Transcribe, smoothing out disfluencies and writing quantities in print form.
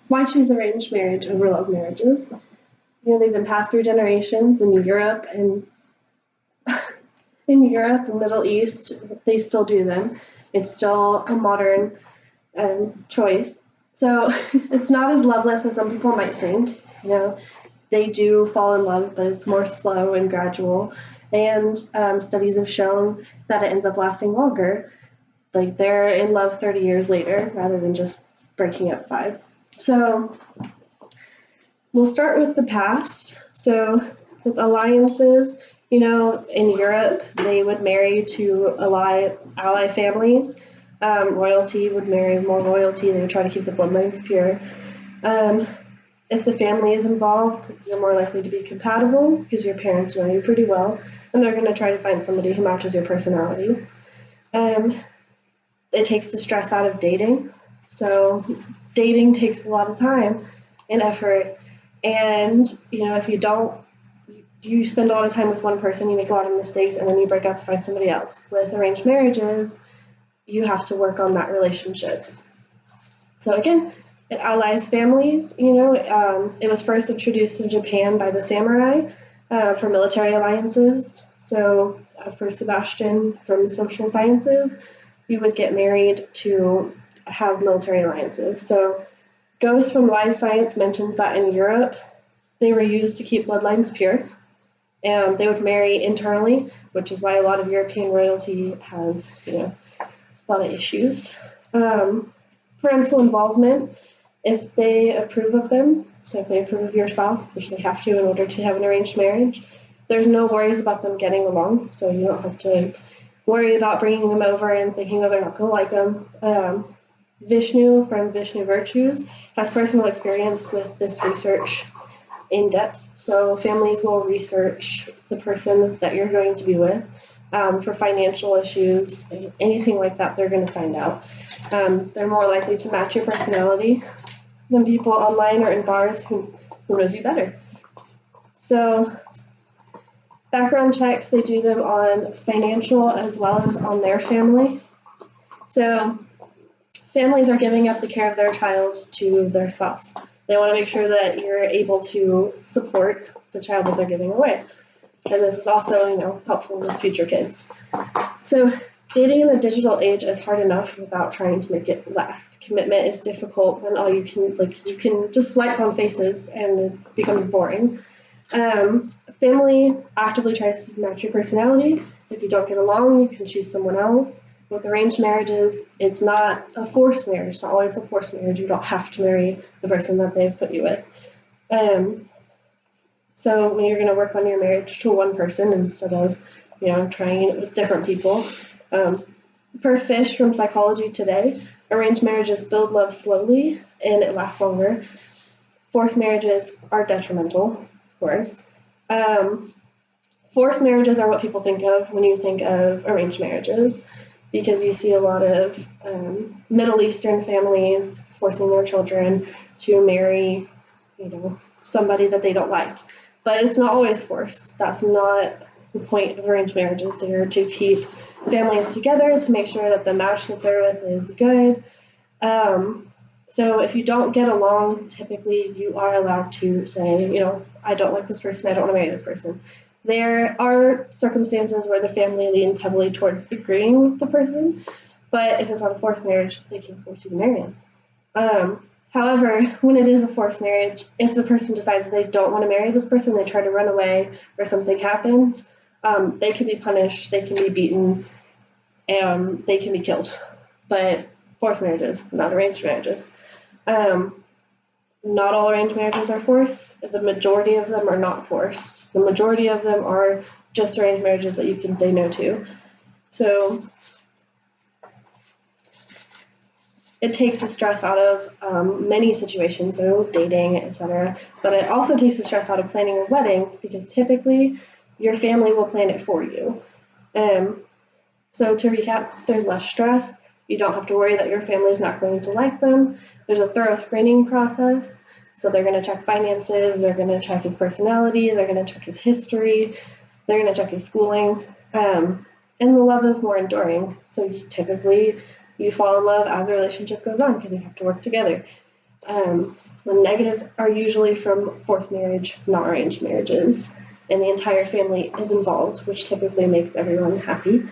Why choose arranged marriage over love marriages? You know, they've been passed through generations in Europe and Middle East. They still do them. It's still a modern choice. So it's not as loveless as some people might think. You know, they do fall in love, but it's more slow and gradual. And studies have shown that it ends up lasting longer. Like they're in love 30 years later rather than just breaking up 5. So we'll start with the past. So with alliances, you know, in Europe, they would marry to ally families. Royalty would marry more royalty. They would try to keep the bloodlines pure. If the family is involved, you're more likely to be compatible because your parents know you pretty well, and they're going to try to find somebody who matches your personality. It takes the stress out of dating. So dating takes a lot of time and effort, and you know, if you spend a lot of time with one person, you make a lot of mistakes, and then you break up and find somebody else. With arranged marriages, you have to work on that relationship. So again, it allies families. You know, it was first introduced in Japan by the samurai for military alliances. So as per Sebastian from social sciences, you would get married to have military alliances. So Ghost from Life Science mentions that in Europe, they were used to keep bloodlines pure. And they would marry internally, which is why a lot of European royalty has, you know, a lot of issues. Parental involvement, if they approve of them, so if they approve of your spouse, which they have to in order to have an arranged marriage, there's no worries about them getting along, so you don't have to worry about bringing them over and thinking, oh, they're not going to like them. Vishnu from Vishnu Virtues has personal experience with this research in depth. So families will research the person that you're going to be with for financial issues, anything like that, they're going to find out. They're more likely to match your personality than people online or in bars who knows you better. So background checks, they do them on financial as well as on their family. So families are giving up the care of their child to their spouse. They want to make sure that you're able to support the child that they're giving away. And this is also, you know, helpful with future kids. So dating in the digital age is hard enough without trying to make it last. Commitment is difficult when all you can just swipe on faces and it becomes boring. Family actively tries to match your personality. If you don't get along, you can choose someone else. With arranged marriages, it's not a forced marriage. It's not always a forced marriage. You don't have to marry the person that they've put you with. So when you're going to work on your marriage to one person instead of, you know, trying it with different people. Per Fish from Psychology Today, arranged marriages build love slowly and it lasts longer. Forced marriages are detrimental, of course. Forced marriages are what people think of when you think of arranged marriages, because you see a lot of Middle Eastern families forcing their children to marry, you know, somebody that they don't like. But it's not always forced. That's not the point of arranged marriages. They're to keep families together, to make sure that the match that they're with is good. So if you don't get along, typically you are allowed to say, you know, I don't like this person, I don't want to marry this person. There are circumstances where the family leans heavily towards agreeing with the person, but if it's not a forced marriage, they can force you to marry him. However, when it is a forced marriage, if the person decides that they don't want to marry this person, they try to run away or something happens, they can be punished, they can be beaten, and they can be killed. But forced marriages, not arranged marriages. Not all arranged marriages are forced. The majority of them are not forced. The majority of them are just arranged marriages that you can say no to. So it takes the stress out of many situations, so dating, etc. But it also takes the stress out of planning a wedding, because typically your family will plan it for you. So to recap, there's less stress, You don't have to worry that your family's not going to like them. There's a thorough screening process. So they're going to check finances, they're going to check his personality, they're going to check his history, they're going to check his schooling. And the love is more enduring. So typically you fall in love as the relationship goes on because you have to work together. The negatives are usually from forced marriage, not arranged marriages, and the entire family is involved, which typically makes everyone happy.